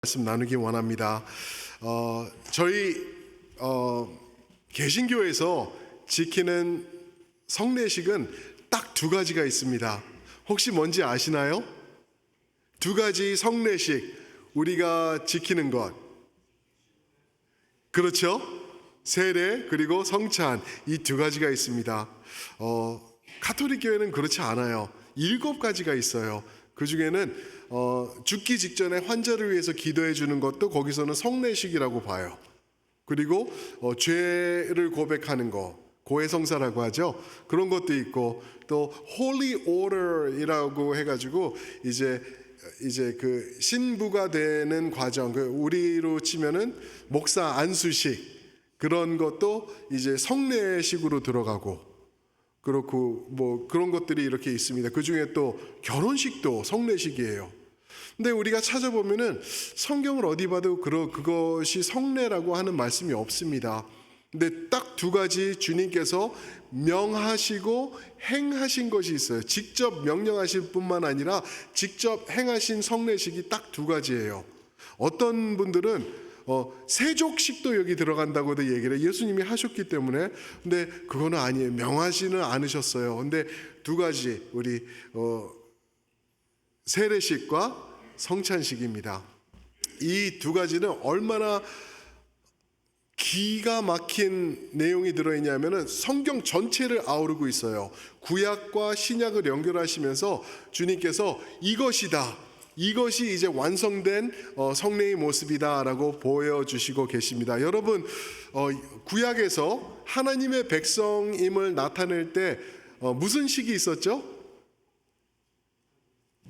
말씀 나누기 원합니다. 저희 개신교에서 지키는 성례식은 딱 두 가지가 있습니다. 혹시 뭔지 아시나요? 두 가지 성례식 우리가 지키는 것. 그렇죠? 세례 그리고 성찬, 이 두 가지가 있습니다. 가톨릭 교회는 그렇지 않아요. 7가지가 있어요. 그 중에는 죽기 직전에 환자를 위해서 기도해 주는 것도 거기서는 성례식이라고 봐요. 그리고 죄를 고백하는 거, 고해성사라고 하죠. 그런 것도 있고, 또 Holy Order이라고 해가지고 이제 그 신부가 되는 과정, 그 우리로 치면은 목사 안수식, 그런 것도 이제 성례식으로 들어가고, 그렇고 뭐 그런 것들이 이렇게 있습니다. 그 중에 또 결혼식도 성례식이에요. 근데 우리가 찾아보면은 성경을 어디 봐도 그것이 성례라고 하는 말씀이 없습니다. 근데 딱 두 가지 주님께서 명하시고 행하신 것이 있어요. 직접 명령하실 뿐만 아니라 직접 행하신 성례식이 딱 두 가지예요. 어떤 분들은 세족식도 여기 들어간다고도 얘기를 해요. 예수님이 하셨기 때문에. 근데 그거는 아니에요. 명하지는 않으셨어요. 근데 두 가지, 우리 세례식과 성찬식입니다. 이 두 가지는 얼마나 기가 막힌 내용이 들어있냐면은 성경 전체를 아우르고 있어요. 구약과 신약을 연결하시면서 주님께서 이것이다, 이것이 이제 완성된 성례의 모습이다라고 보여주시고 계십니다. 여러분, 구약에서 하나님의 백성임을 나타낼 때 무슨 식이 있었죠?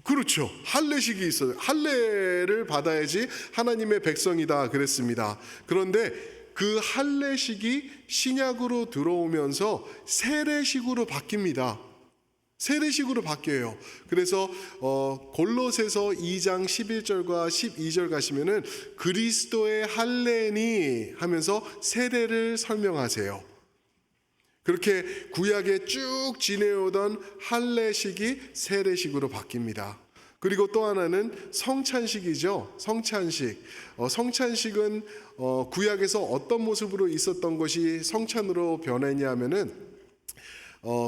그렇죠. 할례식이 있어요. 할례를 받아야지 하나님의 백성이다 그랬습니다. 그런데 그 할례식이 신약으로 들어오면서 세례식으로 바뀝니다. 세례식으로 바뀌어요. 그래서 골로새서 2장 11절과 12절 가시면은 그리스도의 할례니 하면서 세례를 설명하세요. 그렇게 구약에 쭉 지내오던 할례식이 세례식으로 바뀝니다. 그리고 또 하나는 성찬식이죠. 성찬식. 성찬식은 구약에서 어떤 모습으로 있었던 것이 성찬으로 변했냐면은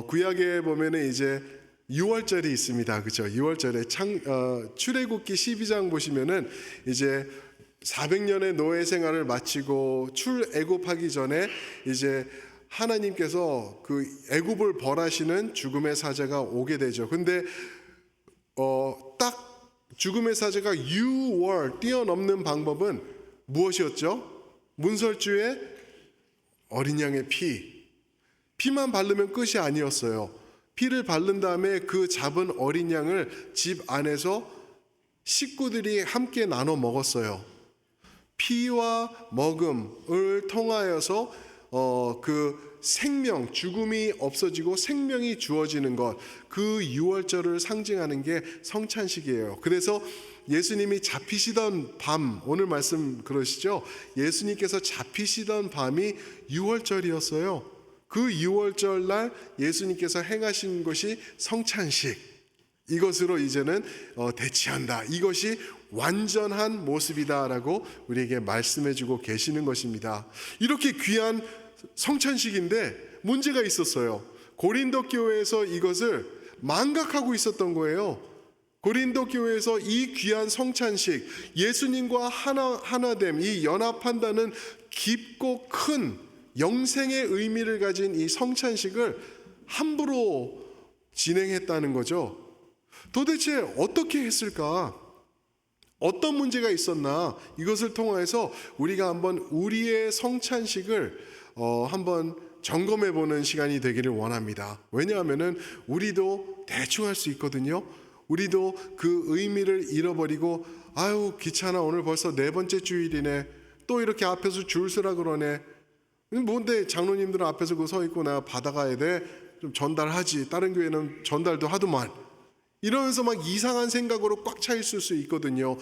구약에 보면은 이제 유월절이 있습니다. 그렇죠? 유월절에 출애굽기 12장 보시면은 이제 400년의 노예 생활을 마치고 출애굽하기 전에 이제 하나님께서 그 애굽을 벌하시는 죽음의 사자가 오게 되죠. 근데 딱 죽음의 사자가 유월 뛰어넘는 방법은 무엇이었죠? 문설주에 어린 양의 피만 바르면 끝이 아니었어요. 피를 바른 다음에 그 잡은 어린 양을 집 안에서 식구들이 함께 나눠 먹었어요. 피와 먹음을 통하여서 그 생명, 죽음이 없어지고 생명이 주어지는 것, 그 유월절을 상징하는 게 성찬식이에요. 그래서 예수님이 잡히시던 밤, 오늘 말씀 그러시죠? 예수님께서 잡히시던 밤이 유월절이었어요. 그 유월절 날 예수님께서 행하신 것이 성찬식. 이것으로 이제는 대치한다. 이것이 완전한 모습이다라고 우리에게 말씀해주고 계시는 것입니다. 이렇게 귀한 성찬식인데 문제가 있었어요. 고린도 교회에서 이것을 망각하고 있었던 거예요. 고린도 교회에서 이 귀한 성찬식, 예수님과 하나됨, 이 연합한다는 깊고 큰 영생의 의미를 가진 이 성찬식을 함부로 진행했다는 거죠. 도대체 어떻게 했을까? 어떤 문제가 있었나? 이것을 통해서 우리가 한번 우리의 성찬식을 한번 점검해 보는 시간이 되기를 원합니다. 왜냐하면은 우리도 대충 할 수 있거든요. 우리도 그 의미를 잃어버리고 아유 귀찮아, 오늘 벌써 4번째 주일이네, 또 이렇게 앞에서 줄 서라 그러네, 뭔데 장로님들은 앞에서 그 서 있고 나 받아가야 돼, 좀 전달하지, 다른 교회는 전달도 하더만, 이러면서 막 이상한 생각으로 꽉 차 있을 수 있거든요.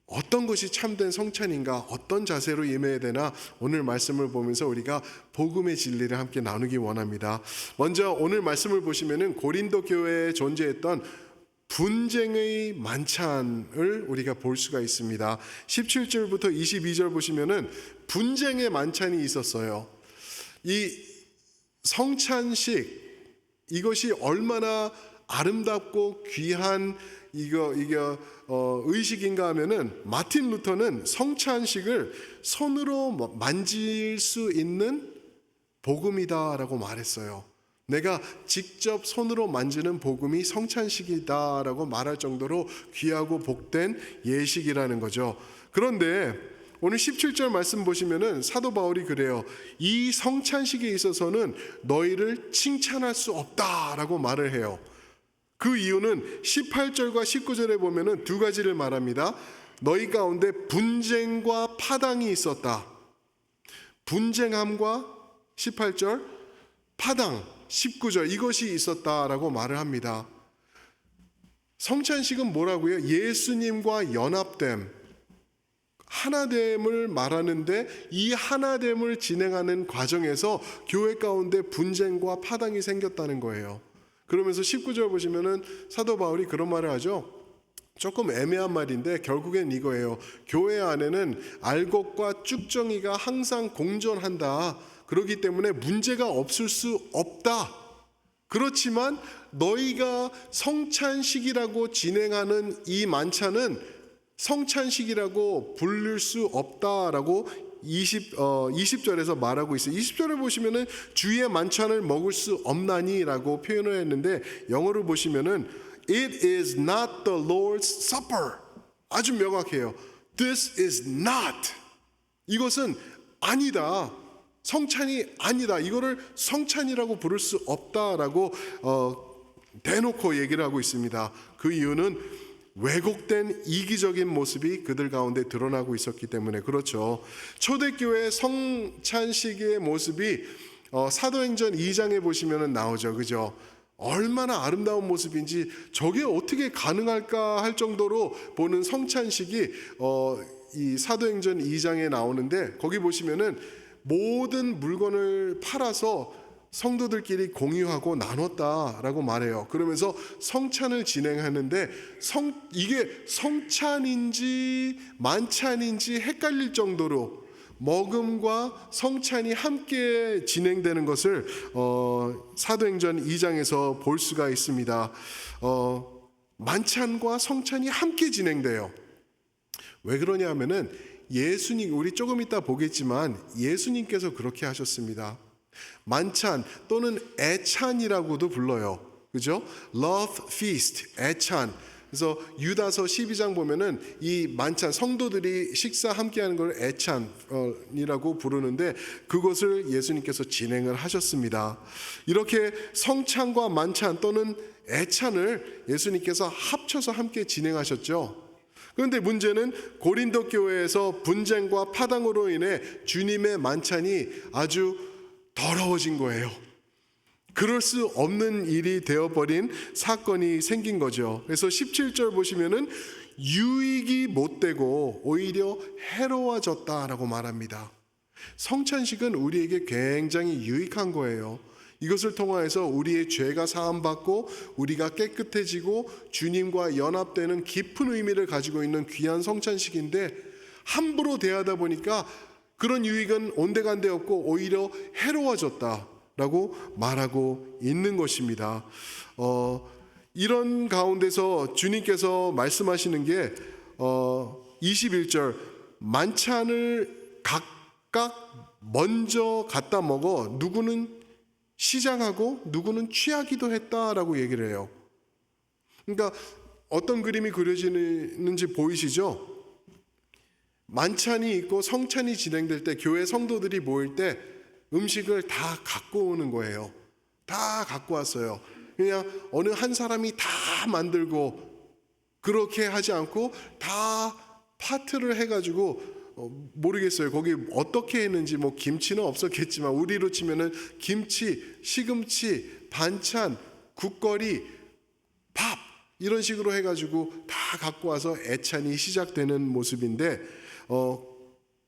어떤 것이 참된 성찬인가, 어떤 자세로 임해야 되나, 오늘 말씀을 보면서 우리가 복음의 진리를 함께 나누기 원합니다. 먼저 오늘 말씀을 보시면은 고린도 교회에 존재했던 분쟁의 만찬을 우리가 볼 수가 있습니다. 17절부터 22절 보시면은 분쟁의 만찬이 있었어요. 이 성찬식, 이것이 얼마나 아름답고 귀한 의식인가 하면은 마틴 루터는 성찬식을 손으로 만질 수 있는 복음이다라고 말했어요. 내가 직접 손으로 만지는 복음이 성찬식이다라고 말할 정도로 귀하고 복된 예식이라는 거죠. 그런데 오늘 17절 말씀 보시면은 사도 바울이 그래요. 이 성찬식에 있어서는 너희를 칭찬할 수 없다라고 말을 해요. 그 이유는 18절과 19절에 보면은 두 가지를 말합니다. 너희 가운데 분쟁과 파당이 있었다. 분쟁함과 18절, 파당 19절, 이것이 있었다라고 말을 합니다. 성찬식은 뭐라고요? 예수님과 연합됨, 하나됨을 말하는데 이 하나됨을 진행하는 과정에서 교회 가운데 분쟁과 파당이 생겼다는 거예요. 그러면서 19절 보시면은 사도 바울이 그런 말을 하죠. 조금 애매한 말인데 결국엔 이거예요. 교회 안에는 알곡과 쭉정이가 항상 공존한다. 그렇기 때문에 문제가 없을 수 없다. 그렇지만 너희가 성찬식이라고 진행하는 이 만찬은 성찬식이라고 부를 수 없다라고 20절에서 말하고 있어요. 20절에 보시면은 주의 만찬을 먹을 수 없나니라고 표현을 했는데 영어로 보시면은 It is not the Lord's supper. 아주 명확해요. This is not. 이것은 아니다. 성찬이 아니다. 이거를 성찬이라고 부를 수 없다라고 대놓고 얘기를 하고 있습니다. 그 이유는 왜곡된 이기적인 모습이 그들 가운데 드러나고 있었기 때문에 그렇죠. 초대교회 성찬식의 모습이 사도행전 2장에 보시면 나오죠. 그죠? 얼마나 아름다운 모습인지 저게 어떻게 가능할까 할 정도로 보는 성찬식이 이 사도행전 2장에 나오는데 거기 보시면은 모든 물건을 팔아서 성도들끼리 공유하고 나눴다라고 말해요. 그러면서 성찬을 진행하는데 이게 성찬인지 만찬인지 헷갈릴 정도로 먹음과 성찬이 함께 진행되는 것을 사도행전 2장에서 볼 수가 있습니다. 만찬과 성찬이 함께 진행돼요. 왜 그러냐 하면은 예수님, 우리 조금 이따 보겠지만 예수님께서 그렇게 하셨습니다. 만찬 또는 애찬이라고도 불러요. 그죠? Love feast, 애찬. 그래서 유다서 12장 보면은 이 만찬, 성도들이 식사 함께 하는 걸 애찬이라고 부르는데 그것을 예수님께서 진행을 하셨습니다. 이렇게 성찬과 만찬 또는 애찬을 예수님께서 합쳐서 함께 진행하셨죠. 그런데 문제는 고린도 교회에서 분쟁과 파당으로 인해 주님의 만찬이 아주 더러워진 거예요. 그럴 수 없는 일이 되어버린 사건이 생긴 거죠. 그래서 17절 보시면은 유익이 못되고 오히려 해로워졌다라고 말합니다. 성찬식은 우리에게 굉장히 유익한 거예요. 이것을 통하여서 우리의 죄가 사함받고 우리가 깨끗해지고 주님과 연합되는 깊은 의미를 가지고 있는 귀한 성찬식인데 함부로 대하다 보니까 그런 유익은 온데간데 없고 오히려 해로워졌다라고 말하고 있는 것입니다. 이런 가운데서 주님께서 말씀하시는 게 21절 만찬을 각각 먼저 갖다 먹어 누구는 시장하고 누구는 취하기도 했다라고 얘기를 해요. 그러니까 어떤 그림이 그려지는지 보이시죠? 만찬이 있고 성찬이 진행될 때 교회 성도들이 모일 때 음식을 다 갖고 오는 거예요. 다 갖고 왔어요. 그냥 어느 한 사람이 다 만들고 그렇게 하지 않고 다 파트를 해가지고 모르겠어요. 거기 어떻게 했는지 뭐 김치는 없었겠지만 우리로 치면은 김치, 시금치, 반찬, 국거리, 밥 이런 식으로 해가지고 다 갖고 와서 애찬이 시작되는 모습인데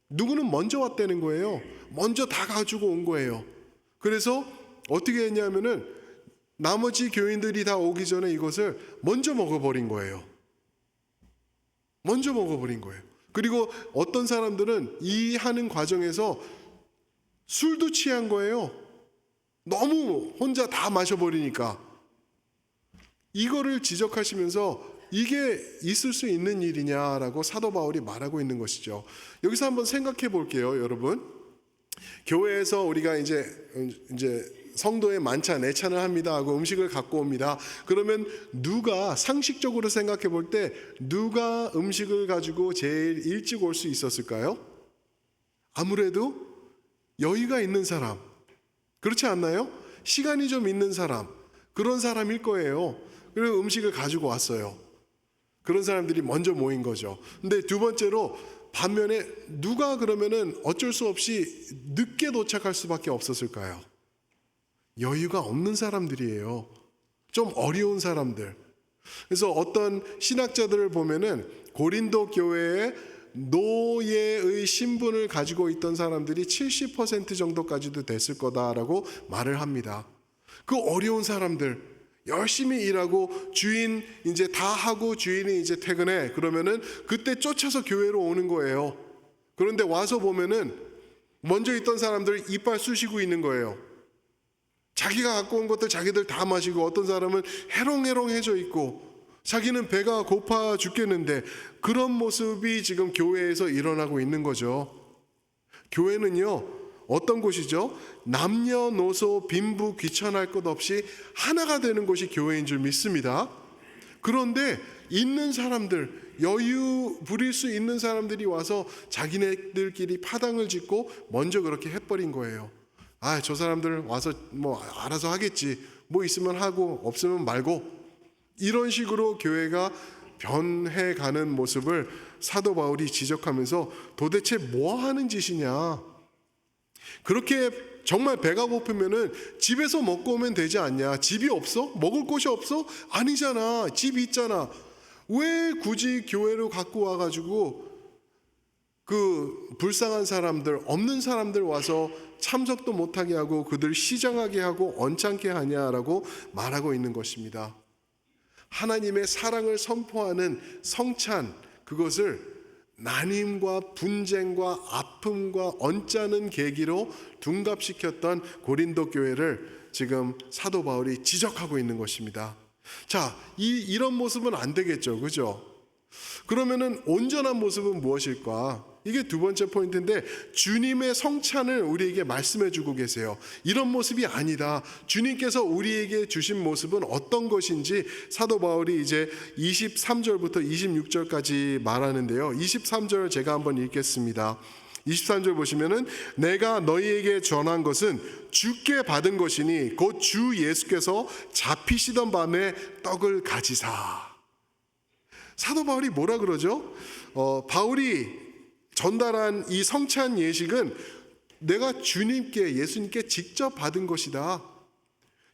누구는 먼저 왔다는 거예요. 먼저 다 가지고 온 거예요. 그래서 어떻게 했냐면은 나머지 교인들이 다 오기 전에 이것을 먼저 먹어버린 거예요. 먼저 먹어버린 거예요. 그리고 어떤 사람들은 이 하는 과정에서 술도 취한 거예요. 너무 혼자 다 마셔버리니까. 이거를 지적하시면서 이게 있을 수 있는 일이냐라고 사도 바울이 말하고 있는 것이죠. 여기서 한번 생각해 볼게요, 여러분. 교회에서 우리가 이제 성도의 만찬, 애찬을 합니다 하고 음식을 갖고 옵니다. 그러면 누가 상식적으로 생각해 볼 때 누가 음식을 가지고 제일 일찍 올 수 있었을까요? 아무래도 여유가 있는 사람, 그렇지 않나요? 시간이 좀 있는 사람, 그런 사람일 거예요. 그래서 음식을 가지고 왔어요. 그런 사람들이 먼저 모인 거죠. 근데 두 번째로 반면에 누가 그러면은 어쩔 수 없이 늦게 도착할 수밖에 없었을까요? 여유가 없는 사람들이에요. 좀 어려운 사람들. 그래서 어떤 신학자들을 보면은 고린도 교회에 노예의 신분을 가지고 있던 사람들이 70% 정도까지도 됐을 거다라고 말을 합니다. 그 어려운 사람들, 열심히 일하고 주인 이제 다 하고 주인이 이제 퇴근해. 그러면은 그때 쫓아서 교회로 오는 거예요. 그런데 와서 보면은 먼저 있던 사람들 이빨 쑤시고 있는 거예요. 자기가 갖고 온 것들 자기들 다 마시고, 어떤 사람은 해롱해롱해져 있고 자기는 배가 고파 죽겠는데, 그런 모습이 지금 교회에서 일어나고 있는 거죠. 교회는요, 어떤 곳이죠? 남녀노소 빈부 귀천할 것 없이 하나가 되는 곳이 교회인 줄 믿습니다. 그런데 있는 사람들, 여유 부릴 수 있는 사람들이 와서 자기네들끼리 파당을 짓고 먼저 그렇게 해버린 거예요. 아, 저 사람들 와서 뭐 알아서 하겠지, 뭐 있으면 하고 없으면 말고, 이런 식으로 교회가 변해가는 모습을 사도 바울이 지적하면서 도대체 뭐 하는 짓이냐, 그렇게 정말 배가 고프면은 집에서 먹고 오면 되지 않냐, 집이 없어? 먹을 곳이 없어? 아니잖아, 집이 있잖아. 왜 굳이 교회로 갖고 와가지고 그 불쌍한 사람들, 없는 사람들 와서 참석도 못하게 하고 그들 시장하게 하고 언짢게 하냐라고 말하고 있는 것입니다. 하나님의 사랑을 선포하는 성찬, 그것을 난임과 분쟁과 아픔과 언짢은 계기로 둔갑시켰던 고린도 교회를 지금 사도 바울이 지적하고 있는 것입니다. 자, 이런 모습은 안 되겠죠, 그죠? 그러면은 온전한 모습은 무엇일까? 이게 두 번째 포인트인데, 주님의 성찬을 우리에게 말씀해 주고 계세요. 이런 모습이 아니다. 주님께서 우리에게 주신 모습은 어떤 것인지 사도 바울이 이제 23절부터 26절까지 말하는데요. 23절 제가 한번 읽겠습니다. 23절 보시면은, 내가 너희에게 전한 것은 주께 받은 것이니 곧 주 예수께서 잡히시던 밤에 떡을 가지사. 사도 바울이 뭐라 그러죠? 바울이 전달한 이 성찬 예식은 내가 주님께, 예수님께 직접 받은 것이다.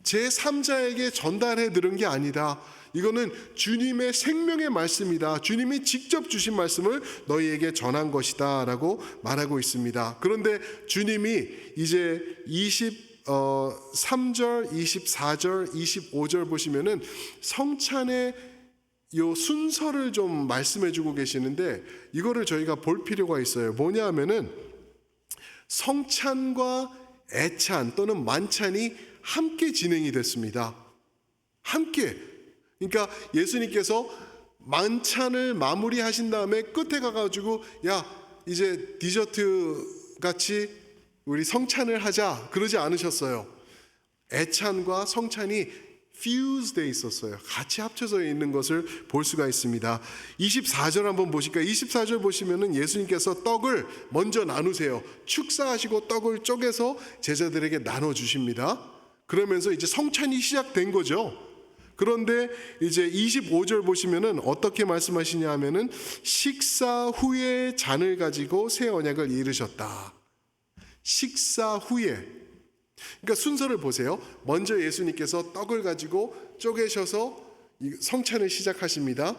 제3자에게 전달해 들은 게 아니다. 이거는 주님의 생명의 말씀이다. 주님이 직접 주신 말씀을 너희에게 전한 것이다 라고 말하고 있습니다. 그런데 주님이 이제 23절, 24절, 25절 보시면은 성찬의 요 순서를 좀 말씀해 주고 계시는데, 이거를 저희가 볼 필요가 있어요. 뭐냐 하면은 성찬과 애찬 또는 만찬이 함께 진행이 됐습니다. 함께. 그러니까 예수님께서 만찬을 마무리하신 다음에 끝에 가가지고 야, 이제 디저트 같이 우리 성찬을 하자, 그러지 않으셨어요. 애찬과 성찬이 fused 돼 있었어요. 같이 합쳐져 있는 것을 볼 수가 있습니다. 24절 한번 보실까요? 24절 보시면은 예수님께서 떡을 먼저 나누세요. 축사하시고 떡을 쪼개서 제자들에게 나눠 주십니다. 그러면서 이제 성찬이 시작된 거죠. 그런데 이제 25절 보시면은 어떻게 말씀하시냐 하면은, 식사 후에 잔을 가지고 새 언약을 이르셨다. 식사 후에. 그러니까 순서를 보세요. 먼저 예수님께서 떡을 가지고 쪼개셔서 성찬을 시작하십니다.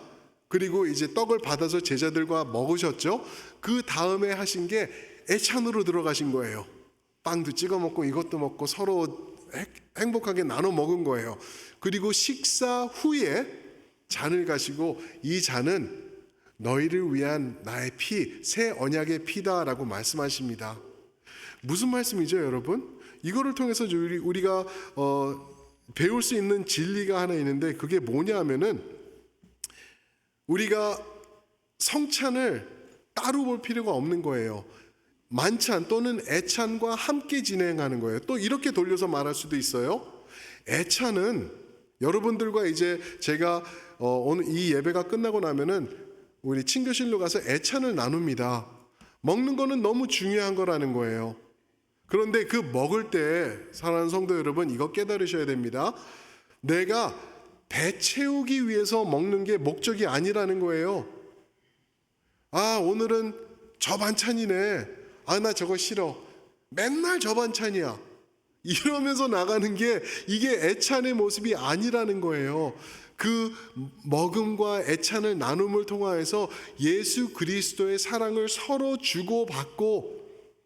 그리고 이제 떡을 받아서 제자들과 먹으셨죠. 그 다음에 하신 게 애찬으로 들어가신 거예요. 빵도 찍어 먹고 이것도 먹고 서로 행복하게 나눠 먹은 거예요. 그리고 식사 후에 잔을 가시고 이 잔은 너희를 위한 나의 피, 새 언약의 피다라고 말씀하십니다. 무슨 말씀이죠, 여러분? 이거를 통해서 우리가 배울 수 있는 진리가 하나 있는데 그게 뭐냐 하면은 우리가 성찬을 따로 볼 필요가 없는 거예요. 만찬 또는 애찬과 함께 진행하는 거예요. 또 이렇게 돌려서 말할 수도 있어요. 애찬은 여러분들과 이제 제가 오늘 이 예배가 끝나고 나면은 우리 친교실로 가서 애찬을 나눕니다. 먹는 거는 너무 중요한 거라는 거예요. 그런데 그 먹을 때 사랑하는 성도 여러분, 이거 깨달으셔야 됩니다. 내가 배 채우기 위해서 먹는 게 목적이 아니라는 거예요. 아, 오늘은 저 반찬이네. 아, 나 저거 싫어. 맨날 저 반찬이야. 이러면서 나가는 게 이게 애찬의 모습이 아니라는 거예요. 그 먹음과 애찬을 나눔을 통하여서 예수 그리스도의 사랑을 서로 주고받고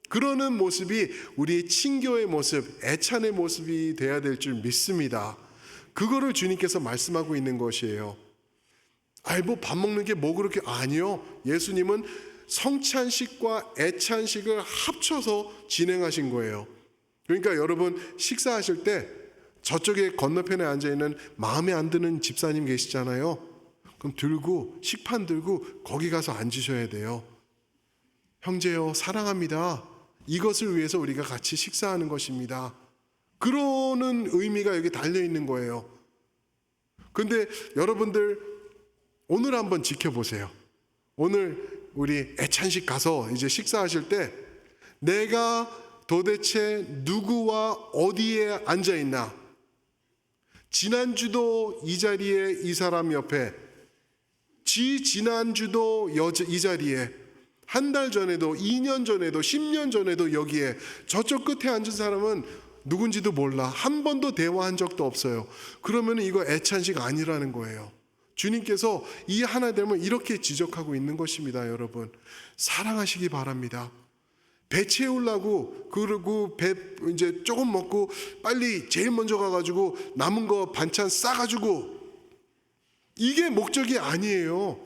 그러는 모습이 우리의 친교의 모습, 애찬의 모습이 돼야 될 줄 믿습니다. 그거를 주님께서 말씀하고 있는 것이에요. 아이, 뭐 밥 먹는 게 뭐 그렇게, 아니요. 예수님은 성찬식과 애찬식을 합쳐서 진행하신 거예요. 그러니까 여러분 식사하실 때 저쪽에 건너편에 앉아있는 마음에 안 드는 집사님 계시잖아요. 그럼 들고 식판 들고 거기 가서 앉으셔야 돼요. 형제요, 사랑합니다. 이것을 위해서 우리가 같이 식사하는 것입니다. 그러는 의미가 여기 달려있는 거예요. 근데 여러분들 오늘 한번 지켜보세요. 오늘 우리 애찬식 가서 이제 식사하실 때 내가 도대체 누구와 어디에 앉아있나? 지난주도 이 자리에 이 사람 옆에, 지난주도 이 자리에, 한 달 전에도 2년 전에도 10년 전에도 여기에, 저쪽 끝에 앉은 사람은 누군지도 몰라. 한 번도 대화한 적도 없어요. 그러면 이거 애찬식 아니라는 거예요. 주님께서 이 하나됨을 이렇게 지적하고 있는 것입니다. 여러분, 사랑하시기 바랍니다. 배 채우려고, 그리고 배 이제 조금 먹고 빨리 제일 먼저 가가지고 남은 거 반찬 싸가지고, 이게 목적이 아니에요.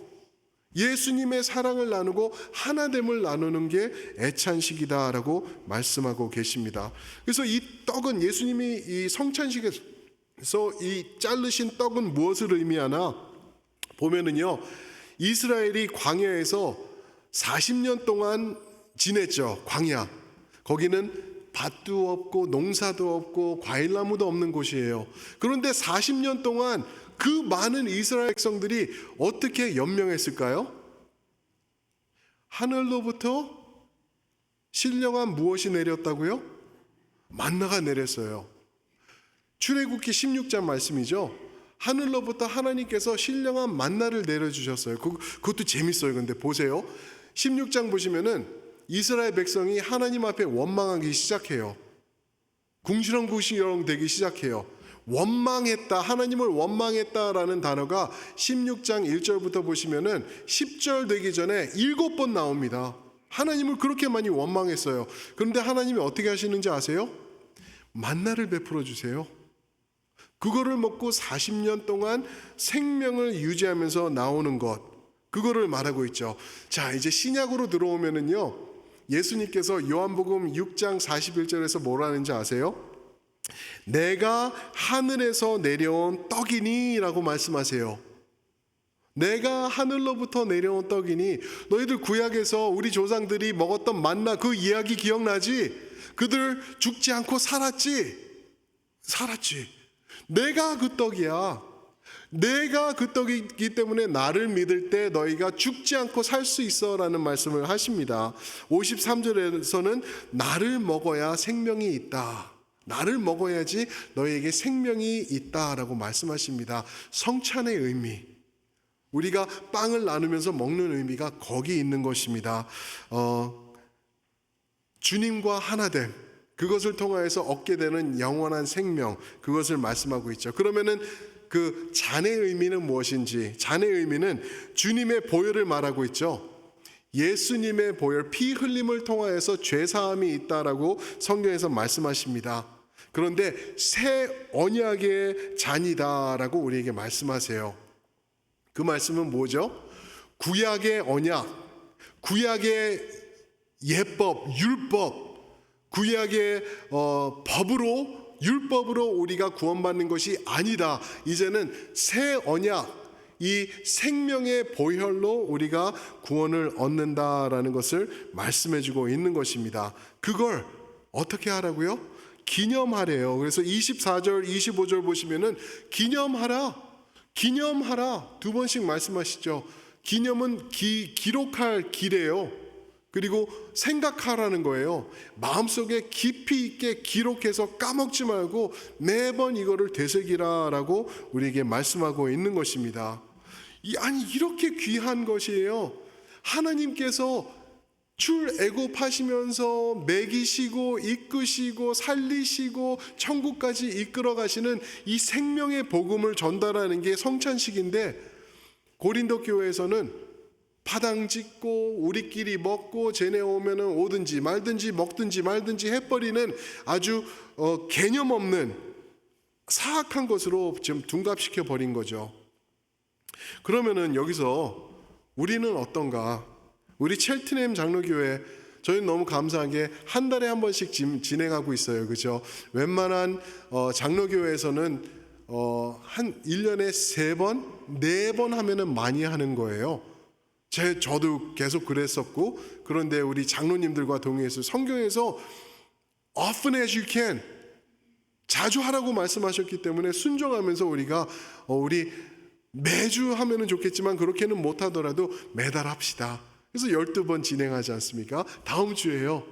예수님의 사랑을 나누고 하나됨을 나누는 게 애찬식이다라고 말씀하고 계십니다. 그래서 이 떡은, 예수님이 이 성찬식에서 이 자르신 떡은 무엇을 의미하나 보면은요, 이스라엘이 광야에서 40년 동안 지냈죠. 광야. 거기는 밭도 없고 농사도 없고 과일나무도 없는 곳이에요. 그런데 40년 동안 그 많은 이스라엘 백성들이 어떻게 연명했을까요? 하늘로부터 신령한 무엇이 내렸다고요? 만나가 내렸어요. 출애굽기 16장 말씀이죠. 하늘로부터 하나님께서 신령한 만나를 내려주셨어요. 그것도 재밌어요. 근데 보세요. 16장 보시면은 이스라엘 백성이 하나님 앞에 원망하기 시작해요. 궁시렁궁시렁 되기 시작해요. 원망했다, 하나님을 원망했다라는 단어가 16장 1절부터 보시면은 10절 되기 전에 7번 나옵니다. 하나님을 그렇게 많이 원망했어요. 그런데 하나님이 어떻게 하시는지 아세요? 만나를 베풀어 주세요. 그거를 먹고 40년 동안 생명을 유지하면서 나오는 것, 그거를 말하고 있죠. 자, 이제 신약으로 들어오면은요, 예수님께서 요한복음 6장 41절에서 뭐라는지 아세요? 내가 하늘에서 내려온 떡이니 라고 말씀하세요. 내가 하늘로부터 내려온 떡이니. 너희들 구약에서 우리 조상들이 먹었던 만나, 그 이야기 기억나지? 그들 죽지 않고 살았지. 내가 그 떡이야. 내가 그 떡이기 때문에 나를 믿을 때 너희가 죽지 않고 살 수 있어 라는 말씀을 하십니다. 53절에서는 나를 먹어야 생명이 있다. 나를 먹어야지 너희에게 생명이 있다라고 말씀하십니다. 성찬의 의미, 우리가 빵을 나누면서 먹는 의미가 거기 있는 것입니다. 주님과 하나됨, 그것을 통하여서 얻게 되는 영원한 생명, 그것을 말씀하고 있죠. 그러면은 그 잔의 의미는 무엇인지, 잔의 의미는 주님의 보혈을 말하고 있죠. 예수님의 보혈, 피 흘림을 통하여서 죄 사함이 있다라고 성경에서 말씀하십니다. 그런데 새 언약의 잔이다라고 우리에게 말씀하세요. 그 말씀은 뭐죠? 구약의 언약, 구약의 예법, 율법, 구약의 법으로, 율법으로 우리가 구원받는 것이 아니다. 이제는 새 언약, 이 생명의 보혈로 우리가 구원을 얻는다라는 것을 말씀해주고 있는 것입니다. 그걸 어떻게 하라고요? 기념하래요. 그래서 24절, 25절 보시면은 기념하라, 기념하라 두 번씩 말씀하시죠. 기념은 기록할 기래요. 그리고 생각하라는 거예요. 마음속에 깊이 있게 기록해서 까먹지 말고 매번 이거를 되새기라라고 우리에게 말씀하고 있는 것입니다. 아니 이렇게 귀한 것이에요. 하나님께서 출애굽하시면서 먹이시고 이끄시고 살리시고 천국까지 이끌어 가시는 이 생명의 복음을 전달하는 게 성찬식인데, 고린도 교회에서는 파당 짓고 우리끼리 먹고 쟤네 오면은 오든지 말든지 먹든지 말든지 해버리는 아주 개념 없는 사악한 것으로 지금 둔갑시켜 버린 거죠. 그러면은 여기서 우리는 어떤가? 우리 첼트넴 장로교회, 저희는 너무 감사한 게 한 달에 한 번씩 진행하고 있어요. 그죠? 웬만한 장로교회에서는 한 1년에 3번, 4번 하면은 많이 하는 거예요. 저도 계속 그랬었고, 그런데 우리 장로님들과 동의해서 성경에서 often as you can, 자주 하라고 말씀하셨기 때문에 순종하면서 우리 매주 하면은 좋겠지만 그렇게는 못하더라도 매달 합시다. 그래서 12번 진행하지 않습니까? 다음 주에요.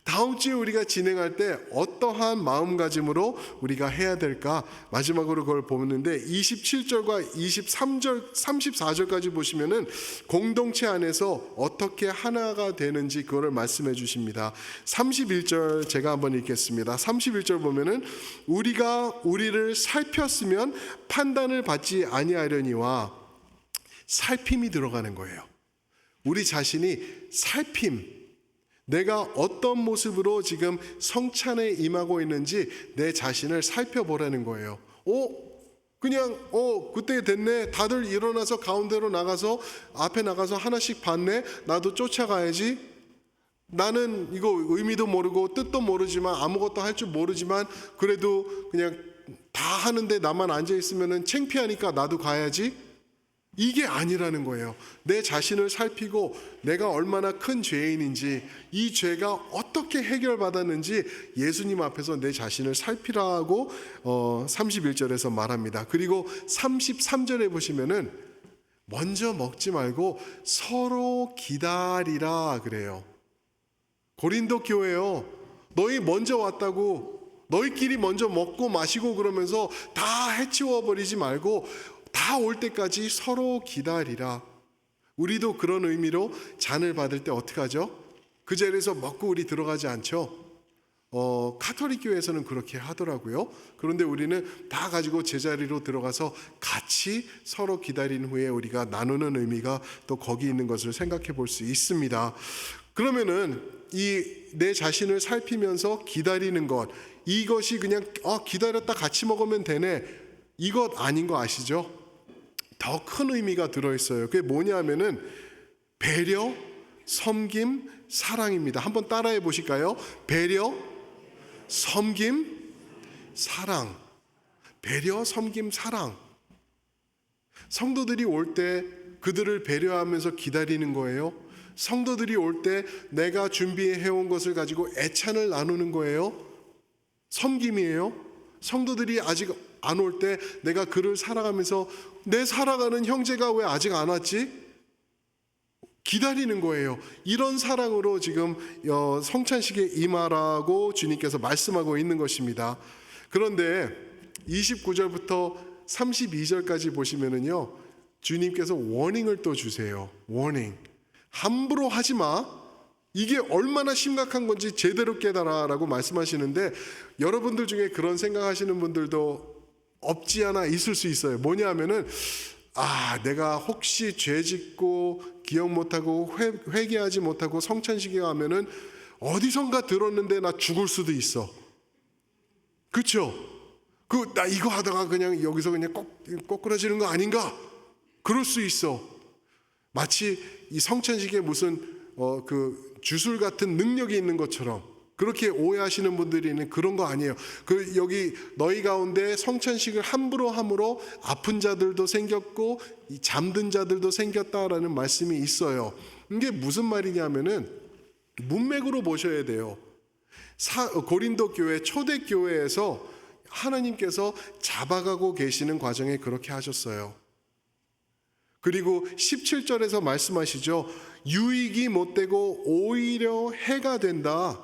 다음 주에 우리가 진행할 때 어떠한 마음가짐으로 우리가 해야 될까? 마지막으로 그걸 보는데 27절과 23절, 34절까지 보시면은 공동체 안에서 어떻게 하나가 되는지 그거를 말씀해 주십니다. 31절 제가 한번 읽겠습니다. 31절 보면은 우리가 우리를 살폈으면 판단을 받지 아니하려니와, 살핌이 들어가는 거예요. 우리 자신이 살핌, 내가 어떤 모습으로 지금 성찬에 임하고 있는지 내 자신을 살펴보라는 거예요. 그냥 그때 됐네, 다들 일어나서 가운데로 나가서 앞에 나가서 하나씩 받네, 나도 쫓아가야지. 나는 이거 의미도 모르고 뜻도 모르지만 아무것도 할 줄 모르지만 그래도 그냥 다 하는데 나만 앉아 있으면은 창피하니까 나도 가야지. 이게 아니라는 거예요. 내 자신을 살피고 내가 얼마나 큰 죄인인지, 이 죄가 어떻게 해결받았는지 예수님 앞에서 내 자신을 살피라고 31절에서 말합니다. 그리고 33절에 보시면은 먼저 먹지 말고 서로 기다리라 그래요. 고린도 교회요, 너희 먼저 왔다고 너희끼리 먼저 먹고 마시고 그러면서 다 해치워 버리지 말고 다 올 때까지 서로 기다리라. 우리도 그런 의미로 잔을 받을 때 어떻게 하죠? 그 자리에서 먹고 우리 들어가지 않죠? 카톨릭 교회에서는 그렇게 하더라고요. 그런데 우리는 다 가지고 제자리로 들어가서 같이 서로 기다린 후에 우리가 나누는 의미가 또 거기 있는 것을 생각해 볼 수 있습니다. 그러면은 이 내 자신을 살피면서 기다리는 것, 이것이 그냥 기다렸다 같이 먹으면 되네, 이것 아닌 거 아시죠? 더 큰 의미가 들어있어요. 그게 뭐냐면은 배려, 섬김, 사랑입니다. 한번 따라해 보실까요? 배려, 섬김, 사랑. 배려, 섬김, 사랑. 성도들이 올 때 그들을 배려하면서 기다리는 거예요. 성도들이 올 때 내가 준비해온 것을 가지고 애찬을 나누는 거예요. 섬김이에요. 성도들이 아직 안 올 때 내가 그를 살아가면서 내 살아가는 형제가 왜 아직 안 왔지? 기다리는 거예요. 이런 사랑으로 지금 성찬식에 임하라고 주님께서 말씀하고 있는 것입니다. 그런데 29절부터 32절까지 보시면은요, 주님께서 워닝을 또 주세요. 워닝. 함부로 하지 마. 이게 얼마나 심각한 건지 제대로 깨달아라고 말씀하시는데, 여러분들 중에 그런 생각하시는 분들도 없지 않아 있을 수 있어요. 뭐냐 하면은 내가 혹시 죄 짓고 기억 못하고 회개하지 못하고 성찬식에 가면은 어디선가 들었는데 나 죽을 수도 있어. 그렇죠? 나 이거 하다가 그냥 여기서 그냥 꼬꾸라지는 거 아닌가? 그럴 수 있어. 마치 이 성찬식에 무슨 그 주술 같은 능력이 있는 것처럼 그렇게 오해하시는 분들이 있는 그런 거 아니에요. 여기 너희 가운데 성찬식을 함부로 함으로 아픈 자들도 생겼고 이 잠든 자들도 생겼다라는 말씀이 있어요. 이게 무슨 말이냐면은 문맥으로 보셔야 돼요. 고린도 교회 초대 교회에서 하나님께서 잡아가고 계시는 과정에 그렇게 하셨어요. 그리고 17절에서 말씀하시죠. 유익이 못되고 오히려 해가 된다.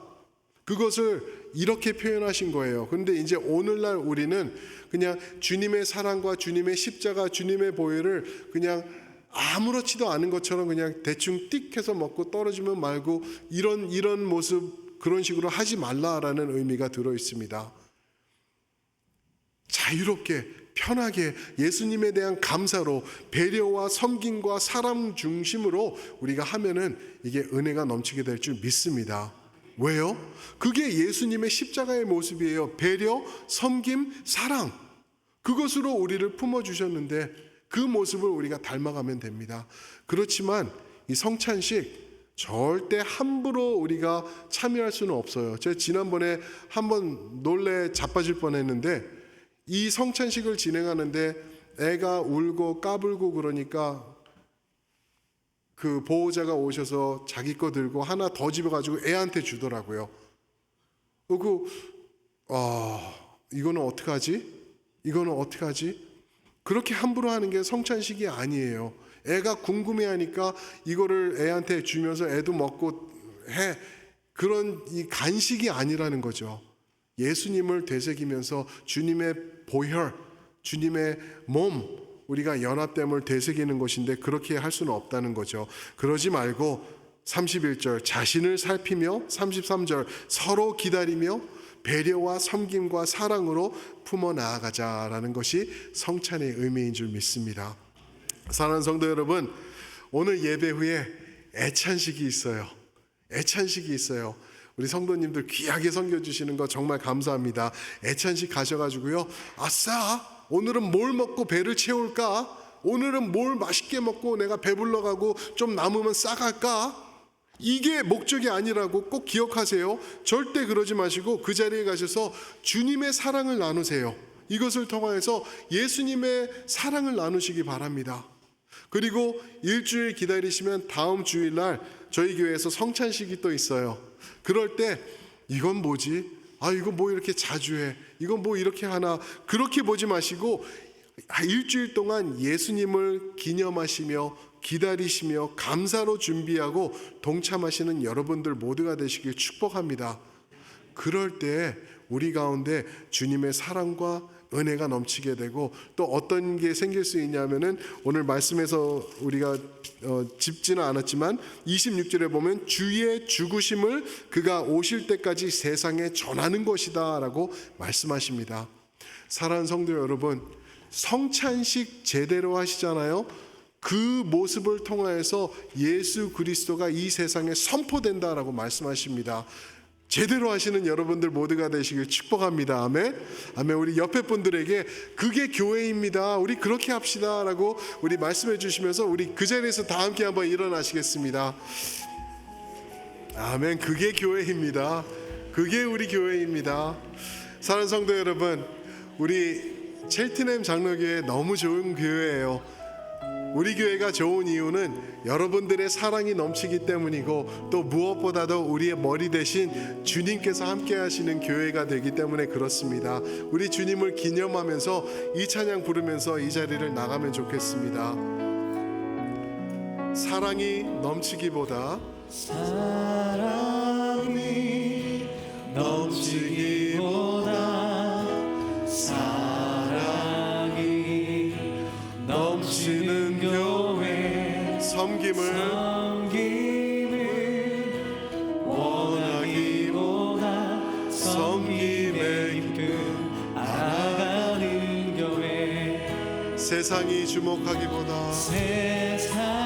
그것을 이렇게 표현하신 거예요. 그런데 이제 오늘날 우리는 그냥 주님의 사랑과 주님의 십자가, 주님의 보혈을 그냥 아무렇지도 않은 것처럼 그냥 대충 띡 해서 먹고 떨어지면 말고 이런 모습 그런 식으로 하지 말라라는 의미가 들어 있습니다. 자유롭게 편하게 예수님에 대한 감사로 배려와 섬김과 사랑 중심으로 우리가 하면은 이게 은혜가 넘치게 될 줄 믿습니다. 왜요? 그게 예수님의 십자가의 모습이에요. 배려, 섬김, 사랑. 그것으로 우리를 품어주셨는데 그 모습을 우리가 닮아가면 됩니다. 그렇지만 이 성찬식 절대 함부로 우리가 참여할 수는 없어요. 제가 지난번에 한번 놀래 자빠질 뻔했는데 이 성찬식을 진행하는데 애가 울고 까불고 그러니까 그 보호자가 오셔서 자기 거 들고 하나 더 집어가지고 애한테 주더라고요. 이거는 어떡하지? 이거는 어떡하지? 그렇게 함부로 하는 게 성찬식이 아니에요. 애가 궁금해하니까 이거를 애한테 주면서 애도 먹고 해. 그런 이 간식이 아니라는 거죠. 예수님을 되새기면서 주님의 보혈, 주님의 몸, 우리가 연합됨을 되새기는 것인데 그렇게 할 수는 없다는 거죠. 그러지 말고 31절 자신을 살피며 33절 서로 기다리며 배려와 섬김과 사랑으로 품어 나아가자라는 것이 성찬의 의미인 줄 믿습니다. 사랑하는 성도 여러분, 오늘 예배 후에 애찬식이 있어요. 애찬식이 있어요. 우리 성도님들 귀하게 섬겨주시는 거 정말 감사합니다. 애찬식 가셔가지고요. 아싸! 오늘은 뭘 먹고 배를 채울까? 오늘은 뭘 맛있게 먹고 내가 배불러가고 좀 남으면 싸갈까? 이게 목적이 아니라고 꼭 기억하세요. 절대 그러지 마시고 그 자리에 가셔서 주님의 사랑을 나누세요. 이것을 통해서 예수님의 사랑을 나누시기 바랍니다. 그리고 일주일 기다리시면 다음 주일날 저희 교회에서 성찬식이 또 있어요. 그럴 때 이건 뭐지? 이거 뭐 이렇게 자주 해? 이건 뭐 이렇게 하나? 그렇게 보지 마시고 일주일 동안 예수님을 기념하시며 기다리시며 감사로 준비하고 동참하시는 여러분들 모두가 되시길 축복합니다. 그럴 때 우리 가운데 주님의 사랑과 은혜가 넘치게 되고 또 어떤 게 생길 수 있냐면은 오늘 말씀에서 우리가 짚지는 않았지만 26절에 보면 주의 죽으심을 그가 오실 때까지 세상에 전하는 것이다 라고 말씀하십니다. 사랑하는 성도 여러분, 성찬식 제대로 하시잖아요. 그 모습을 통하여서 예수 그리스도가 이 세상에 선포된다라고 말씀하십니다. 제대로 하시는 여러분들 모두가 되시길 축복합니다. 아멘. 아멘. 우리 옆에 분들에게 그게 교회입니다. 우리 그렇게 합시다라고 우리 말씀해 주시면서 우리 그 자리에서 다 함께 한번 일어나시겠습니다. 아멘. 그게 교회입니다. 그게 우리 교회입니다. 사랑하는 성도 여러분, 우리 첼트넴 장로교회 너무 좋은 교회예요. 우리 교회가 좋은 이유는 여러분들의 사랑이 넘치기 때문이고 또 무엇보다도 우리의 머리 대신 주님께서 함께 하시는 교회가 되기 때문에 그렇습니다. 우리 주님을 기념하면서 이 찬양 부르면서 이 자리를 나가면 좋겠습니다. 사랑이 넘치기보다 사랑이 넘치기보다 사랑이 넘치는 교회 섬김을 원하기보다 섬김의 기쁨 알아가는 교회 세상이 주목하기보다 세상